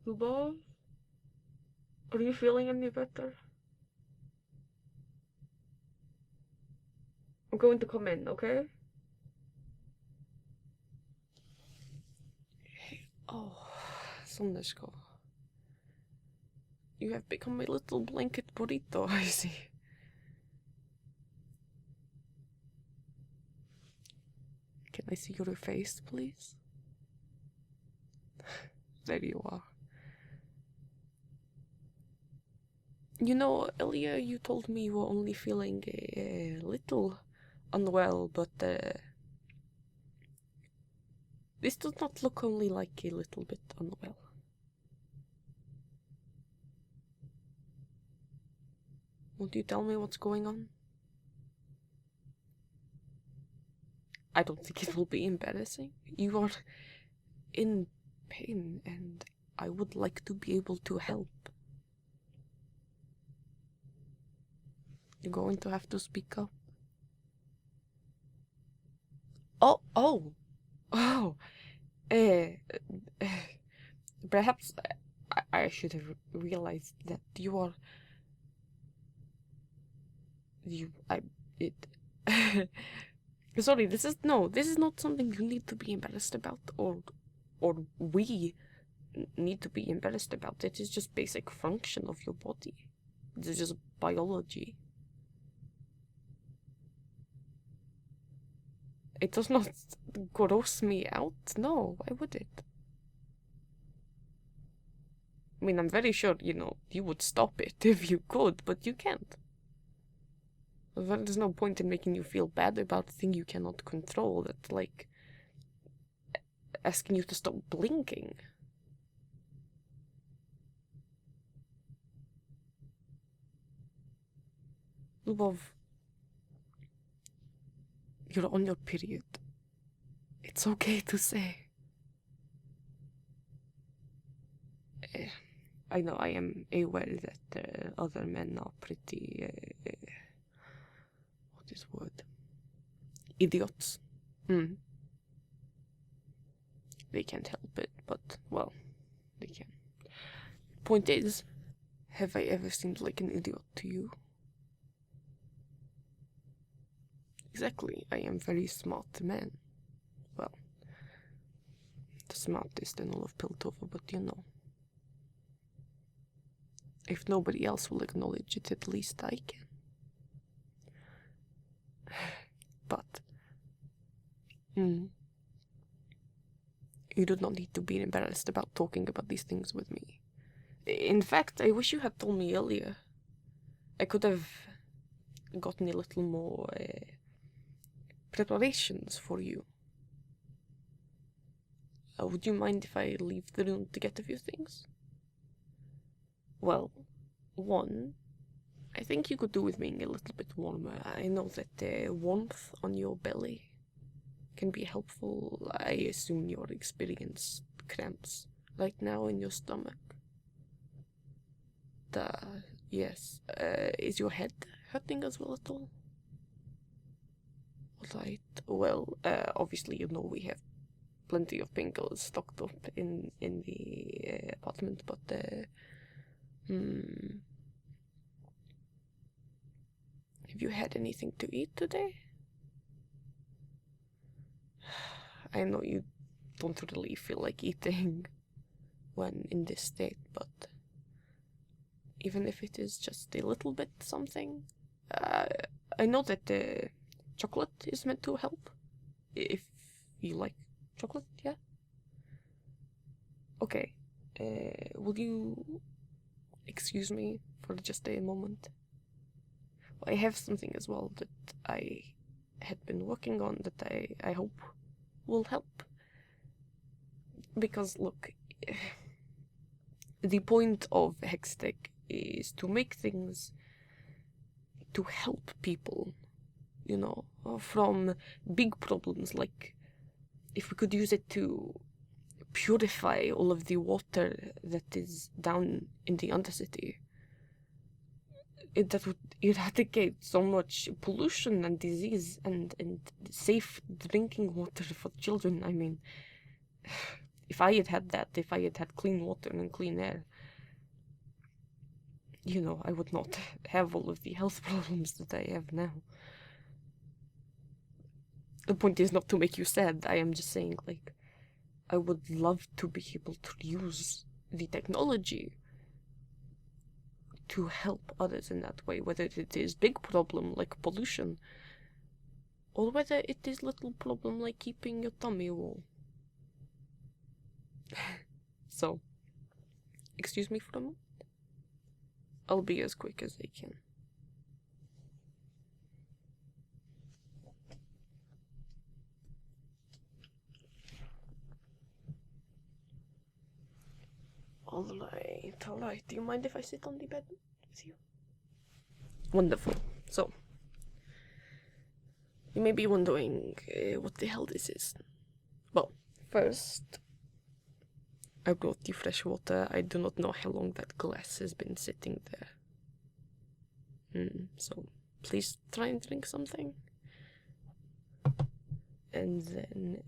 Lubov? Are you feeling any better? I'm going to come in, okay? Oh, Sondersko. You have become my little blanket burrito, I see. Can I see your face, please? There you are. You know, earlier you told me you were only feeling a little unwell, but this does not look only like a little bit unwell. Won't you tell me what's going on? I don't think it will be embarrassing. You are in pain, and I would like to be able to help. You're going to have to speak up. Oh, perhaps I should have realized that you are... Sorry, this is not something you need to be embarrassed about, or we need to be embarrassed about. It is just basic function of your body. It's just biology. It does not gross me out. No, why would it? I mean, I'm very sure, you would stop it if you could, but you can't. There's no point in making you feel bad about a thing you cannot control. That's like asking you to stop blinking. Lubov, you're on your period. It's okay to say. I know I am aware that other men are pretty... what is the word? Idiots. They can't help it, but, well, they can. Point is, have I ever seemed like an idiot to you? Exactly, I am very smart man. Well, the smartest in all of Piltover, but you know. If nobody else will acknowledge it, at least I can. But, you do not need to be embarrassed about talking about these things with me. In fact, I wish you had told me earlier. I could have gotten a little more preparations for you. Would you mind if I leave the room to get a few things? Well, one, I think you could do with being a little bit warmer. I know that warmth on your belly can be helpful. I assume you're experiencing cramps right now in your stomach. Yes. Is your head hurting as well at all? Right. Well, obviously you know we have plenty of painkillers stocked up in the apartment, but have you had anything to eat today? I know you don't really feel like eating when in this state, but even if it is just a little bit something, I know that chocolate is meant to help. If you like chocolate, yeah? Okay. Will you excuse me for just a moment? I have something as well that I had been working on that I hope will help. Because, look, the point of hextech is to make things to help people, you know, from big problems, like if we could use it to purify all of the water that is down in the Undercity. That would eradicate so much pollution and disease and safe drinking water for children. I mean, if I had had that, if I had had clean water and clean air, you know, I would not have all of the health problems that I have now. The point is not to make you sad. I am just saying, like, I would love to be able to use the technology to help others in that way, whether it is big problem like pollution, or whether it is little problem like keeping your tummy warm. So, excuse me for a moment. I'll be as quick as I can. Alright. Do you mind if I sit on the bed with you? Wonderful. So, you may be wondering what the hell this is. Well, first, I brought you fresh water. I do not know how long that glass has been sitting there. So, please try and drink something. And then,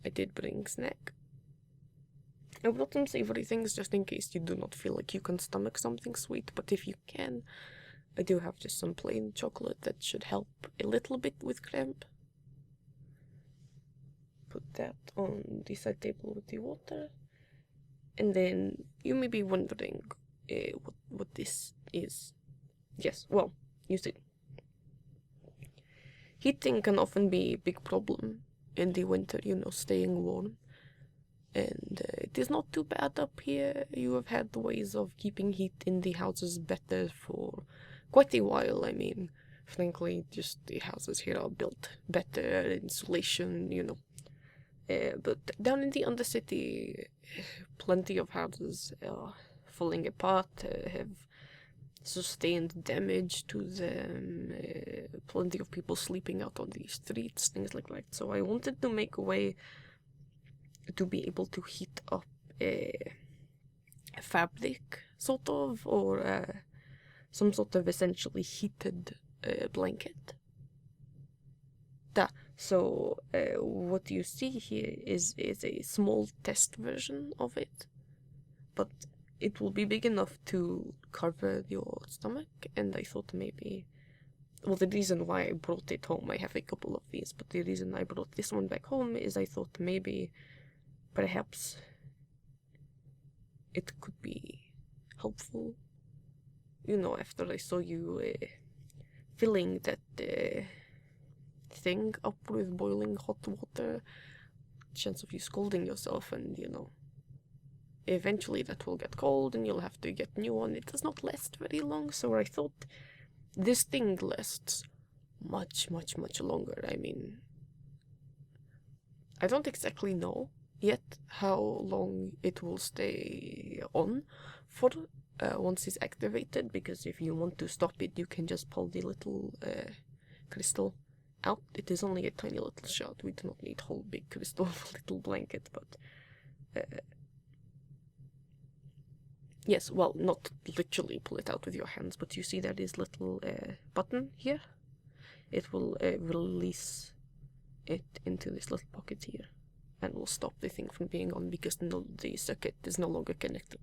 I did bring snack. I brought some savory things just in case you do not feel like you can stomach something sweet, but if you can, I do have just some plain chocolate that should help a little bit with cramp. Put that on the side table with the water. And then you may be wondering what this is. Yes, well, you see, heating can often be a big problem in the winter, you know, staying warm. And it is not too bad up here. You have had ways of keeping heat in the houses better for quite a while. I mean, frankly, just the houses here are built better, insulation, you know. But down in the Undercity, plenty of houses are falling apart, have sustained damage to them, plenty of people sleeping out on the streets, things like that. So I wanted to make a way to be able to heat up a fabric, sort of, or some sort of essentially heated blanket. So what you see here is a small test version of it, but it will be big enough to cover your stomach, and I thought maybe, well, the reason why I brought it home, I have a couple of these, but the reason I brought this one back home is I thought maybe perhaps it could be helpful, you know, after I saw you filling that thing up with boiling hot water, chance of you scalding yourself, and, you know, eventually that will get cold and you'll have to get new one. It does not last very long, so I thought this thing lasts much longer. I mean, I don't exactly know yet how long it will stay on for once it's activated, because if you want to stop it, you can just pull the little crystal out. It is only a tiny little shot. We do not need whole big crystal little blanket, but yes, well, not literally pull it out with your hands, but you see there is little button here. It will release it into this little pocket here, and will stop the thing from being on, because the circuit is no longer connected.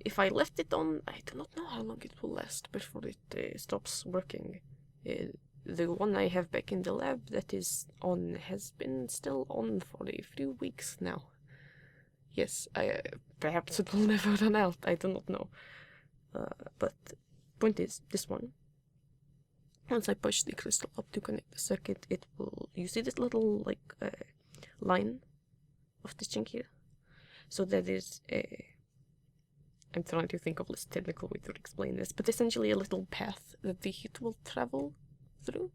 If I left it on, I do not know how long it will last before it stops working. The one I have back in the lab that is on has been still on for a few weeks now. Yes, perhaps it will never run out, I do not know. But point is, this one, once I push the crystal up to connect the circuit, it will, you see this little, like, line of stitching here? So that is I'm trying to think of less technical way to explain this, but essentially a little path that the heat will travel through,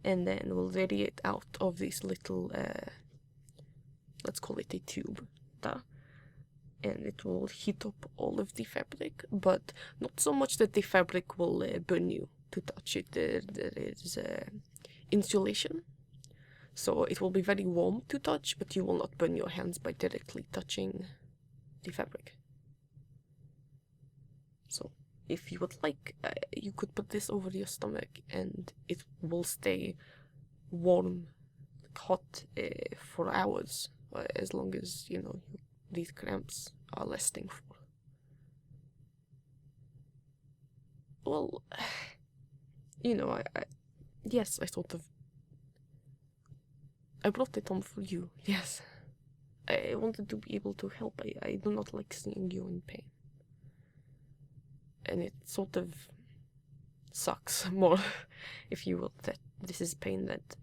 and then will radiate out of this little, let's call it a tube, and it will heat up all of the fabric, but not so much that the fabric will burn you to touch it. There is insulation, so it will be very warm to touch, but you will not burn your hands by directly touching the fabric. So if you would like, you could put this over your stomach and it will stay warm, hot for hours, as long as, you know, these cramps are lasting for. Well, you know, yes, I brought it home for you, yes. I wanted to be able to help. I do not like seeing you in pain. And it sort of sucks more, if you will, that this is pain that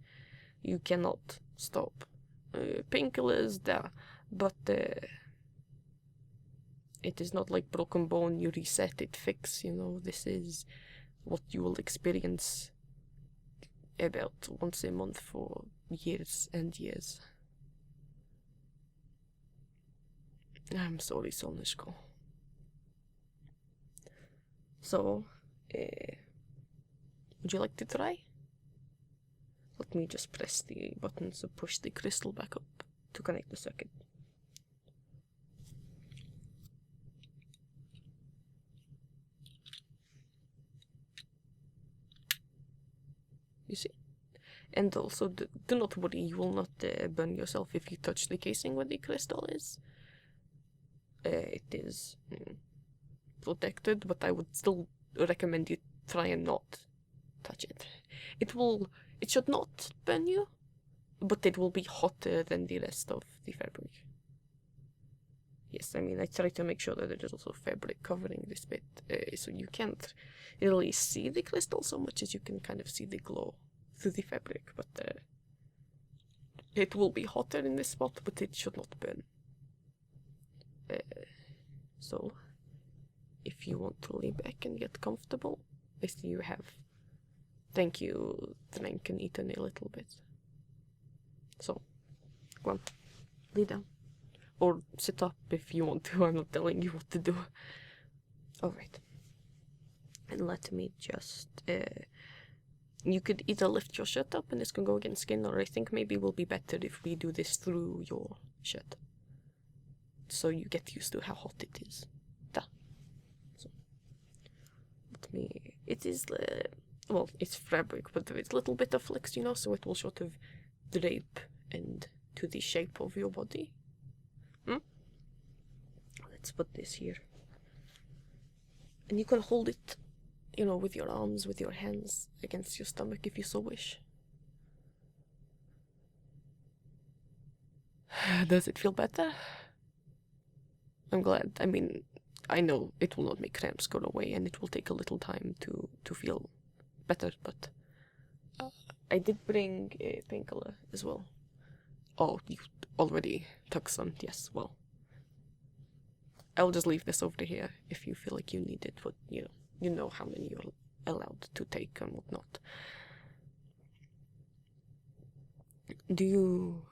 you cannot stop. Painkillers, there, but it is not like broken bone, you reset it, fix, you know. This is what you will experience about once a month for years and years. I'm sorry, Solnishko. So, would you like to try? Let me just press the button to push the crystal back up to connect the circuit. You see? And also, do not worry, you will not burn yourself if you touch the casing where the crystal is. It is protected, but I would still recommend you try and not touch it. It should not burn you, but it will be hotter than the rest of the fabric. Yes, I mean, I try to make sure that there is also fabric covering this bit, so you can't really see the crystal so much as you can kind of see the glow through the fabric, but it will be hotter in this spot, but it should not burn. So, if you want to lay back and get comfortable, I see you have, thank you, drank and eaten a little bit. So, go on, lay down. Or sit up if you want to, I'm not telling you what to do. Alright. And let me just, you could either lift your shirt up and this can go against skin, or I think maybe it will be better if we do this through your shirt. So you get used to how hot it is. So, let me, it is, well, it's fabric, but there is a little bit of flex, you know, so it will sort of drape and to the shape of your body. Let's put this here. And you can hold it, you know, with your arms, with your hands, against your stomach if you so wish. Does it feel better? I'm glad. I mean, I know it will not make cramps go away, and it will take a little time to feel better, but I did bring a painkiller as well. Oh, you already took some, yes, well. I'll just leave this over here if you feel like you need it, but you know how many you're allowed to take and whatnot. Do you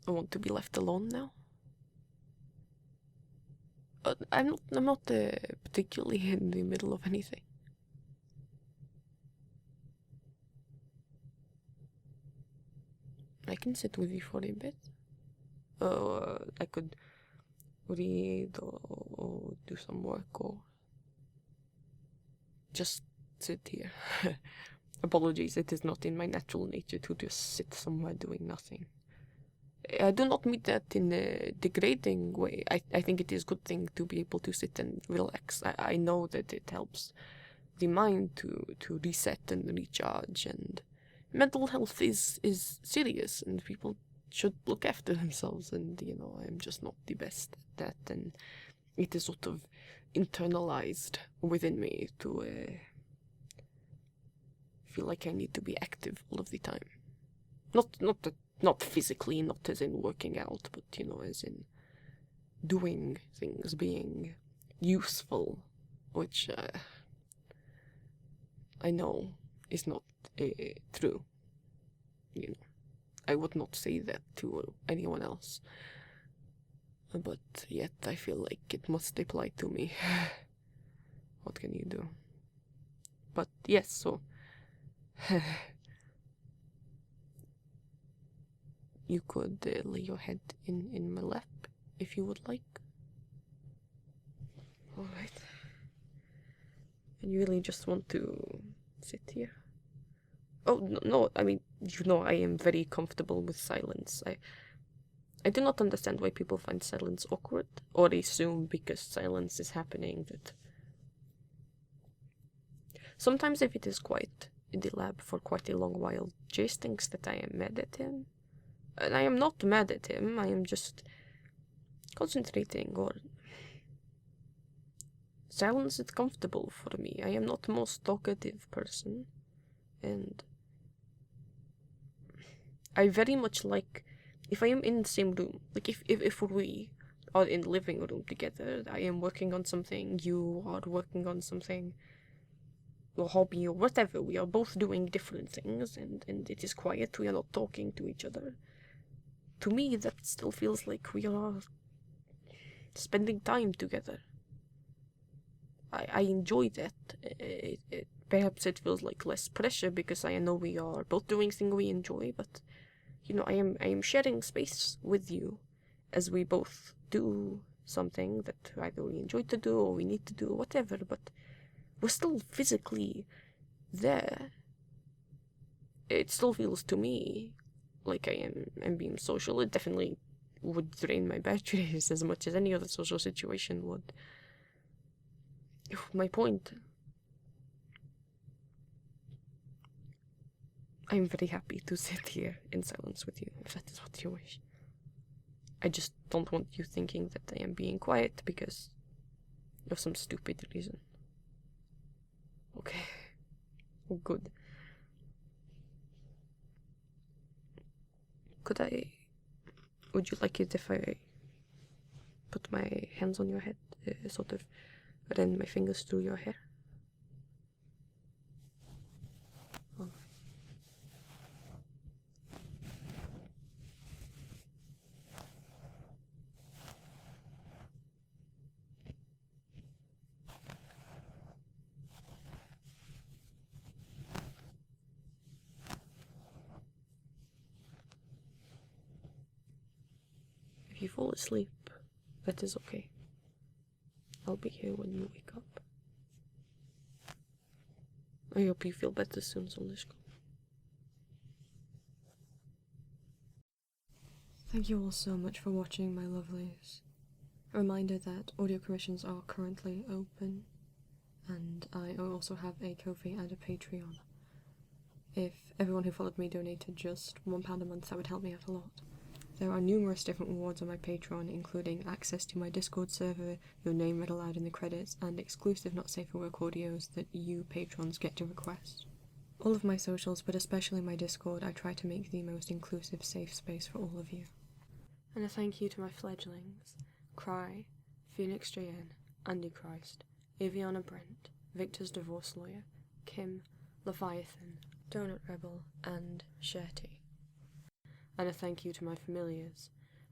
want to be left alone now? I'm not particularly in the middle of anything. I can sit with you for a bit. I could read or do some work or just sit here. Apologies, it is not in my natural nature to just sit somewhere doing nothing. I do not mean that in a degrading way. I think it is a good thing to be able to sit and relax. I know that it helps the mind to reset and recharge, and mental health is serious, and people should look after themselves, and, you know, I'm just not the best at that, and it is sort of internalized within me to feel like I need to be active all of the time. Not physically, not as in working out, but, you know, as in doing things, being useful, which I know is not true. You know, I would not say that to anyone else, but yet I feel like it must apply to me. What can you do? But yes, so you could lay your head in my lap if you would like. Alright. And you really just want to sit here? Oh, no, I mean, you know, I am very comfortable with silence. I do not understand why people find silence awkward, or assume because silence is happening that... Sometimes if it is quiet in the lab for quite a long while, Jace thinks that I am mad at him. And I am not mad at him, I am just concentrating, or... Silence is comfortable for me. I am not the most talkative person, and I very much like, if I am in the same room, like if we are in the living room together, I am working on something, you are working on something, your hobby or whatever, we are both doing different things, and it is quiet, we are not talking to each other. To me, that still feels like we are spending time together. I enjoy that. Perhaps it feels like less pressure because I know we are both doing things we enjoy, but you know, I am sharing space with you as we both do something that either we enjoy to do or we need to do, whatever, but we're still physically there. It still feels to me like I am being social. It definitely would drain my batteries as much as any other social situation would. My point. I am very happy to sit here in silence with you, if that is what you wish. I just don't want you thinking that I am being quiet because of some stupid reason. Okay. Oh, good. Would you like it if I put my hands on your head, sort of run my fingers through your hair? Oh. If you fall asleep, that is okay. I'll be here when you wake up. I hope you feel better soon, Solishko. Thank you all so much for watching, my lovelies. A reminder that audio commissions are currently open, and I also have a Ko-fi and a Patreon. If everyone who followed me donated just £1 a month, that would help me out a lot. There are numerous different rewards on my Patreon, including access to my Discord server, your name read aloud in the credits, and exclusive Not Safe for Work audios that you patrons get to request. All of my socials, but especially my Discord, I try to make the most inclusive, safe space for all of you. And a thank you to my fledglings, Cry, Phoenix JN, Antichrist, Aviana Brent, Victor's divorce lawyer, Kim, Leviathan, Donut Rebel, and Sherty. And a thank you to my familiars,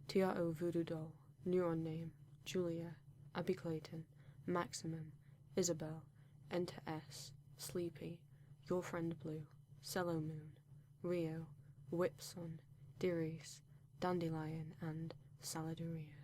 TRO Voodoo Doll, Neuron Name, Julia, Abby Clayton, Maximum, Isabel, Enter S, Sleepy, Your Friend Blue, Cello Moon, Rio, Whipson, Dirice, Dandelion, and Saladuria.